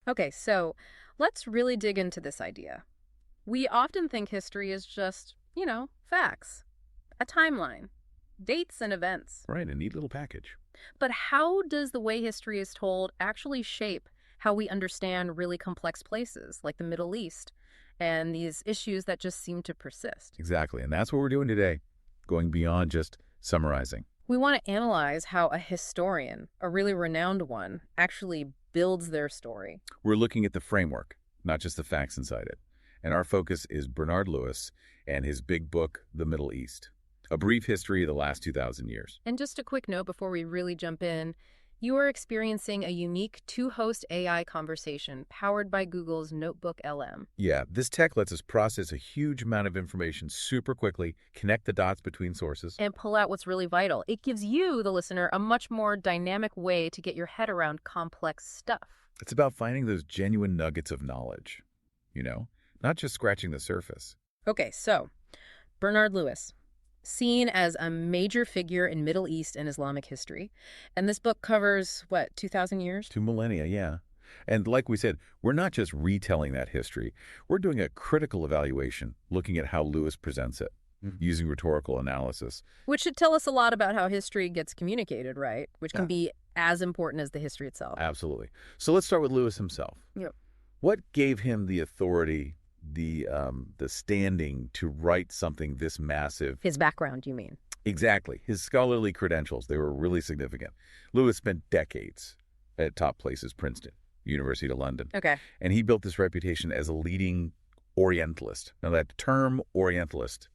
Okay, so let's really dig into this idea. We often think history is just, facts, a timeline, dates and events. Right, a neat little package. But how does the way history is told actually shape how we understand really complex places like the Middle East and these issues that just seem to persist? Exactly, and that's what we're doing today, going beyond just summarizing. We want to analyze how a historian, a really renowned one, actually builds their story. We're looking at the framework, not just the facts inside it. And our focus is Bernard Lewis and his big book, The Middle East, a brief history of the last 2,000 years. And just a quick note before we really jump in, you are experiencing a unique two-host AI conversation powered by Google's NotebookLM. Yeah, this tech lets us process a huge amount of information super quickly, connect the dots between sources. And pull out what's really vital. It gives you, the listener, a much more dynamic way to get your head around complex stuff. It's about finding those genuine nuggets of knowledge, not just scratching the surface. Okay, so Bernard Lewis, seen as a major figure in Middle East and Islamic history. And this book covers, 2,000 years? 2 millennia, yeah. And like we said, we're not just retelling that history. We're doing a critical evaluation, looking at how Lewis presents it, using rhetorical analysis. Which should tell us a lot about how history gets communicated, right? Which can Yeah. be as important as the history itself. Absolutely. So let's start with Lewis himself. Yep. What gave him the authority, the standing to write something this massive? His background, you mean? Exactly. His scholarly credentials, they were really significant. Lewis spent decades at top places, Princeton, University of London. Okay. And he built this reputation as a leading Orientalist. Now, that term Orientalist,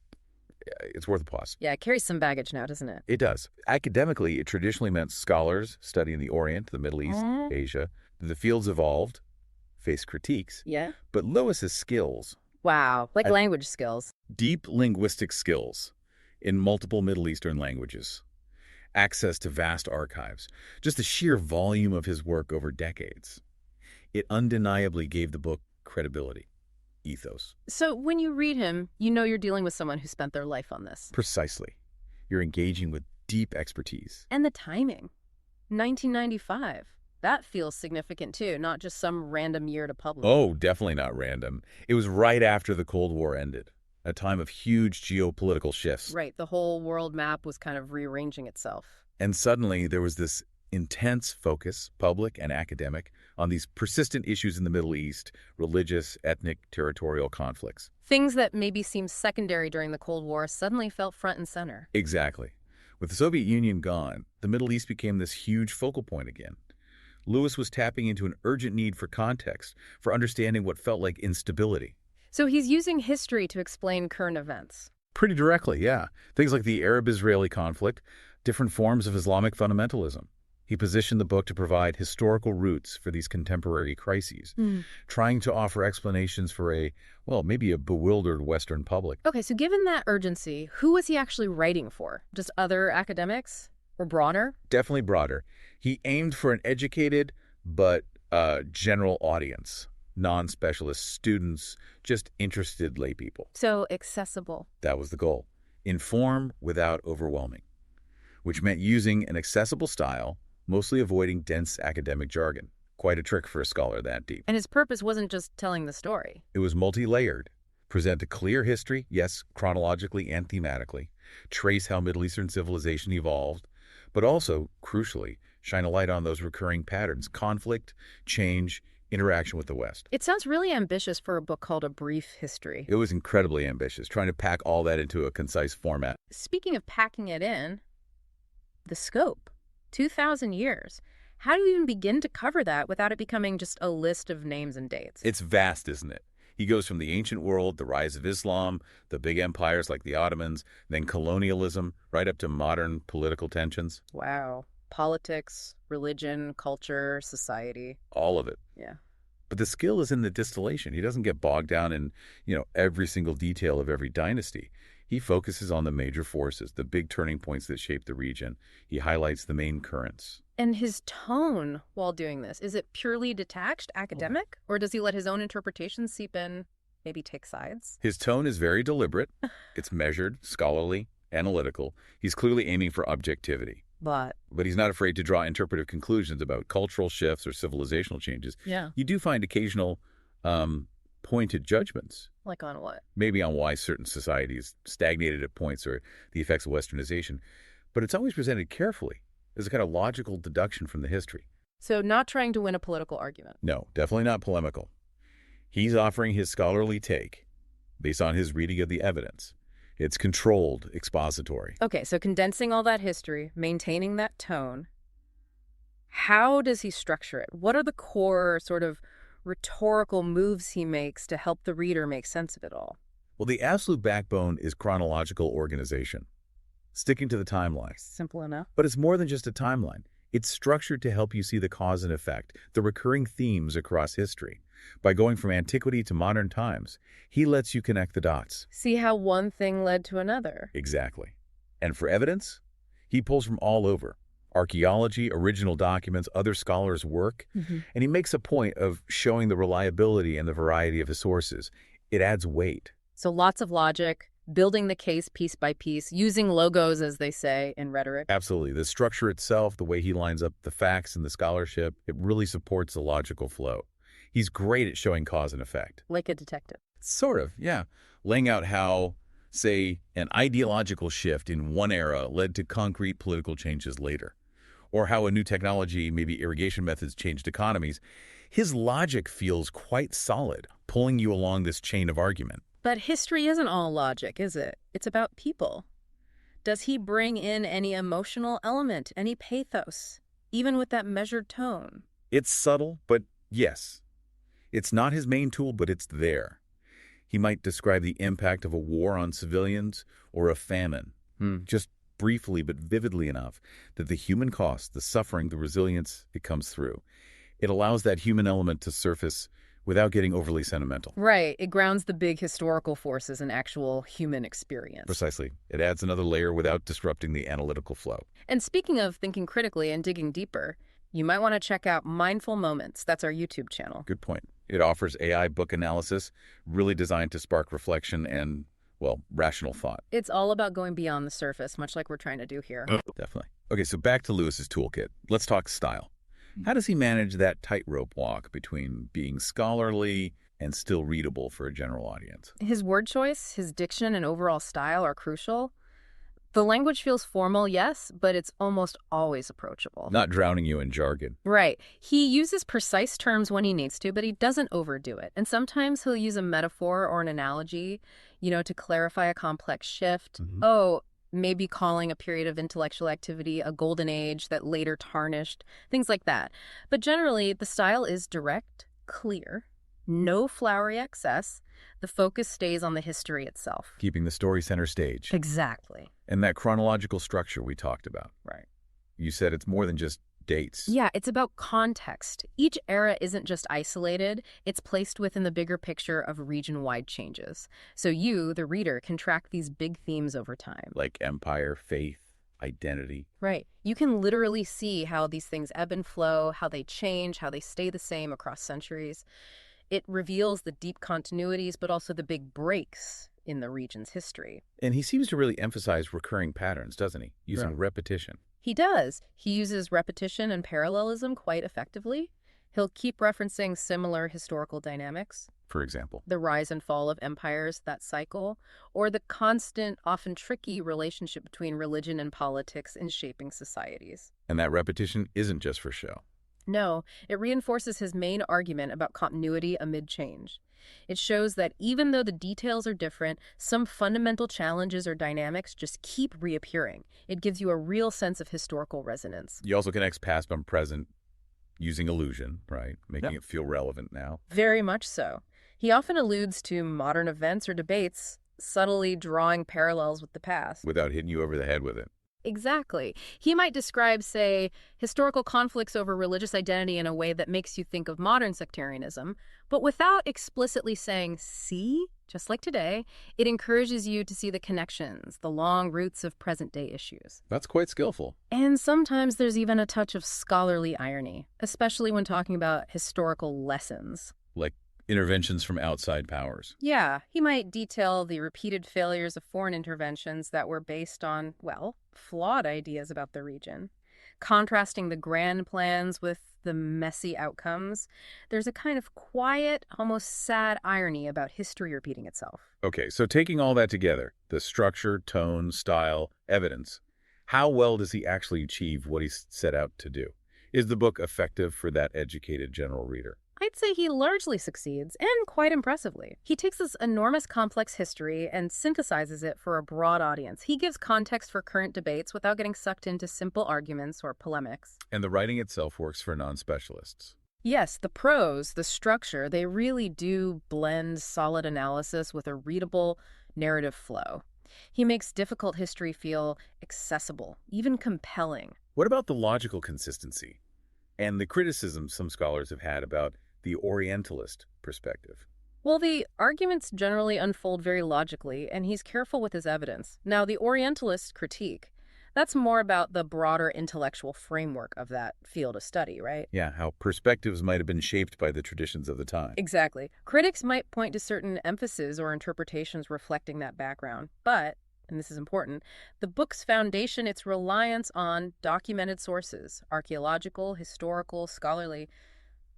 it's worth a pause. Yeah, it carries some baggage now, doesn't it? It does. Academically, it traditionally meant scholars studying the Orient, the Middle East, Asia. The fields evolved, faced critiques. Yeah. But Lewis's skills, Wow, like language skills. deep linguistic skills in multiple Middle Eastern languages, access to vast archives, just the sheer volume of his work over decades, it undeniably gave the book credibility, ethos. So when you read him, you know you're dealing with someone who spent their life on this. Precisely. You're engaging with deep expertise. And the timing. 1995. That feels significant too, not just some random year to publish. Oh, definitely not random. It was right after the Cold War ended, a time of huge geopolitical shifts. Right, the whole world map was kind of rearranging itself. And suddenly there was this intense focus, public and academic, on these persistent issues in the Middle East, religious, ethnic, territorial conflicts. Things that maybe seemed secondary during the Cold War suddenly felt front and center. Exactly. With the Soviet Union gone, the Middle East became this huge focal point again. Lewis was tapping into an urgent need for context, for understanding what felt like instability. So he's using history to explain current events. Pretty directly, yeah. Things like the Arab-Israeli conflict, different forms of Islamic fundamentalism. He positioned the book to provide historical roots for these contemporary crises, trying to offer explanations for maybe a bewildered Western public. Okay, so given that urgency, who was he actually writing for? Just other academics? Or broader? Definitely broader. He aimed for an educated but general audience, non-specialist students, just interested lay people. So accessible. That was the goal. Inform without overwhelming, which meant using an accessible style, mostly avoiding dense academic jargon. Quite a trick for a scholar that deep. And his purpose wasn't just telling the story. It was multi-layered. Present a clear history, yes, chronologically and thematically. Trace how Middle Eastern civilization evolved, but also, crucially, shine a light on those recurring patterns: conflict, change, interaction with the West. It sounds really ambitious for a book called A Brief History. It was incredibly ambitious, trying to pack all that into a concise format. Speaking of packing it in, the scope, 2,000 years. How do you even begin to cover that without it becoming just a list of names and dates? It's vast, isn't it? He goes from the ancient world, the rise of Islam, the big empires like the Ottomans, then colonialism, right up to modern political tensions. Wow. Politics, religion, culture, society. All of it. Yeah. But the skill is in the distillation. He doesn't get bogged down in, every single detail of every dynasty. He focuses on the major forces, the big turning points that shape the region. He highlights the main currents. And his tone while doing this, is it purely detached, academic? Or does he let his own interpretations seep in, maybe take sides? His tone is very deliberate. It's measured, scholarly, analytical. He's clearly aiming for objectivity. But he's not afraid to draw interpretive conclusions about cultural shifts or civilizational changes. Yeah. You do find occasional pointed judgments, Like on what? maybe on why certain societies stagnated at points or the effects of westernization, but it's always presented carefully as a kind of logical deduction from the history. So not trying to win a political argument. No, definitely not polemical. He's offering his scholarly take based on his reading of the evidence. It's controlled expository. Okay, so condensing all that history, maintaining that tone, how does he structure it? What are the core sort of rhetorical moves he makes to help the reader make sense of it all? Well, the absolute backbone is chronological organization, sticking to the timeline. Simple enough. But it's more than just a timeline. It's structured to help you see the cause and effect, the recurring themes across history. By going from antiquity to modern times, he lets you connect the dots. See how one thing led to another. Exactly. And for evidence, he pulls from all over. Archaeology, original documents, other scholars' work, and he makes a point of showing the reliability and the variety of his sources. It adds weight. So lots of logic, building the case piece by piece, using logos, as they say, in rhetoric. Absolutely. The structure itself, the way he lines up the facts and the scholarship, it really supports the logical flow. He's great at showing cause and effect. Like a detective. Sort of, yeah. Laying out how, say, an ideological shift in one era led to concrete political changes later, or how a new technology, maybe irrigation methods, changed economies. His logic feels quite solid, pulling you along this chain of argument. But history isn't all logic, is it? It's about people. Does he bring in any emotional element, any pathos, even with that measured tone? It's subtle, but yes. It's not his main tool, but it's there. He might describe the impact of a war on civilians or a famine, just briefly but vividly enough that the human cost, the suffering, the resilience, it comes through. It allows that human element to surface without getting overly sentimental. Right. It grounds the big historical forces in actual human experience. Precisely. It adds another layer without disrupting the analytical flow. And speaking of thinking critically and digging deeper, you might want to check out Mindful Moments. That's our YouTube channel. Good point. It offers AI book analysis, really designed to spark reflection and, well, rational thought. It's all about going beyond the surface, much like we're trying to do here. Definitely. Okay, so back to Lewis's toolkit. Let's talk style. How does he manage that tightrope walk between being scholarly and still readable for a general audience? His word choice, his diction, and overall style are crucial. The language feels formal, yes, but it's almost always approachable. Not drowning you in jargon. Right. He uses precise terms when he needs to, but he doesn't overdo it. And sometimes he'll use a metaphor or an analogy, to clarify a complex shift. Oh, maybe calling a period of intellectual activity a golden age that later tarnished, things like that. But generally, the style is direct, clear, no flowery excess. The focus stays on the history itself. Keeping the story center stage. Exactly. And that chronological structure we talked about. Right. You said it's more than just dates. Yeah, it's about context. Each era isn't just isolated, it's placed within the bigger picture of region-wide changes. So you, the reader, can track these big themes over time. Like empire, faith, identity. Right. You can literally see how these things ebb and flow, how they change, how they stay the same across centuries. It reveals the deep continuities, but also the big breaks in the region's history. And he seems to really emphasize recurring patterns, doesn't he? Using repetition. He does. He uses repetition and parallelism quite effectively. He'll keep referencing similar historical dynamics. For example? The rise and fall of empires, that cycle, or the constant, often tricky relationship between religion and politics in shaping societies. And that repetition isn't just for show. No, it reinforces his main argument about continuity amid change. It shows that even though the details are different, some fundamental challenges or dynamics just keep reappearing. It gives you a real sense of historical resonance. He also connects past and present using illusion, right? Making it feel relevant now. Very much so. He often alludes to modern events or debates, subtly drawing parallels with the past. Without hitting you over the head with it. Exactly. He might describe, say, historical conflicts over religious identity in a way that makes you think of modern sectarianism, but without explicitly saying, see, just like today, it encourages you to see the connections, the long roots of present-day issues. That's quite skillful. And sometimes there's even a touch of scholarly irony, especially when talking about historical lessons. Like Interventions from outside powers. Yeah, he might detail the repeated failures of foreign interventions that were based on, well, flawed ideas about the region. Contrasting the grand plans with the messy outcomes, there's a kind of quiet, almost sad irony about history repeating itself. Okay, so taking all that together, the structure, tone, style, evidence, how well does he actually achieve what he's set out to do? Is the book effective for that educated general reader? I'd say he largely succeeds, and quite impressively. He takes this enormous complex history and synthesizes it for a broad audience. He gives context for current debates without getting sucked into simple arguments or polemics. And the writing itself works for non-specialists. Yes, the prose, the structure, they really do blend solid analysis with a readable narrative flow. He makes difficult history feel accessible, even compelling. What about the logical consistency and the criticism some scholars have had about the Orientalist perspective? Well, the arguments generally unfold very logically, and he's careful with his evidence. Now, the Orientalist critique, that's more about the broader intellectual framework of that field of study, right? Yeah, how perspectives might have been shaped by the traditions of the time. Exactly. Critics might point to certain emphases or interpretations reflecting that background, but, and this is important, the book's foundation, its reliance on documented sources, archaeological, historical, scholarly,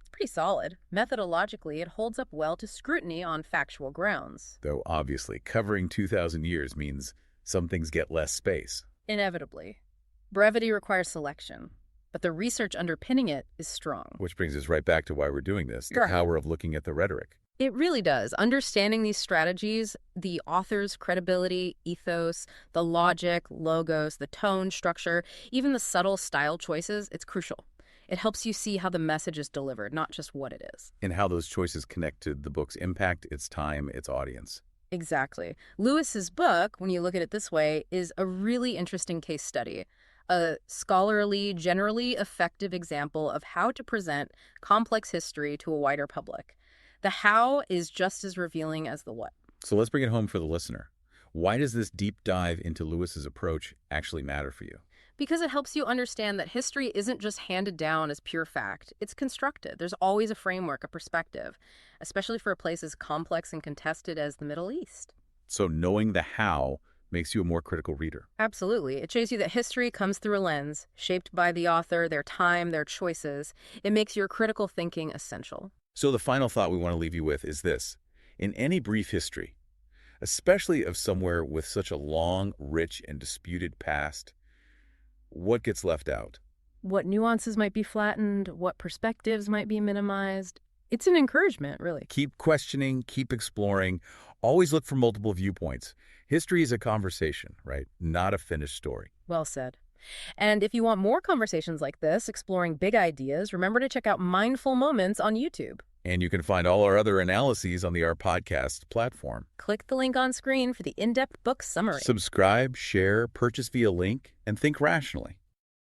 it's pretty solid. Methodologically, it holds up well to scrutiny on factual grounds. Though obviously, covering 2,000 years means some things get less space. Inevitably. Brevity requires selection, but the research underpinning it is strong. Which brings us right back to why we're doing this, the Sure. power of looking at the rhetoric. It really does. Understanding these strategies, the author's credibility, ethos, the logic, logos, the tone, structure, even the subtle style choices, it's crucial. It helps you see how the message is delivered, not just what it is. And how those choices connect to the book's impact, its time, its audience. Exactly. Lewis's book, when you look at it this way, is a really interesting case study. A scholarly, generally effective example of how to present complex history to a wider public. The how is just as revealing as the what. So let's bring it home for the listener. Why does this deep dive into Lewis's approach actually matter for you? Because it helps you understand that history isn't just handed down as pure fact. It's constructed. There's always a framework, a perspective, especially for a place as complex and contested as the Middle East. So knowing the how makes you a more critical reader. Absolutely. It shows you that history comes through a lens, shaped by the author, their time, their choices. It makes your critical thinking essential. So the final thought we want to leave you with is this. In any brief history, especially of somewhere with such a long, rich, and disputed past, what gets left out? What nuances might be flattened, what perspectives might be minimized. It's an encouragement, really. Keep questioning, keep exploring. Always look for multiple viewpoints. History is a conversation, right? Not a finished story. Well said. And if you want more conversations like this, exploring big ideas, remember to check out Mindful Moments on YouTube. And you can find all our other analyses on the Our Podcast platform. Click the link on screen for the in-depth book summary. Subscribe, share, purchase via link, and think rationally.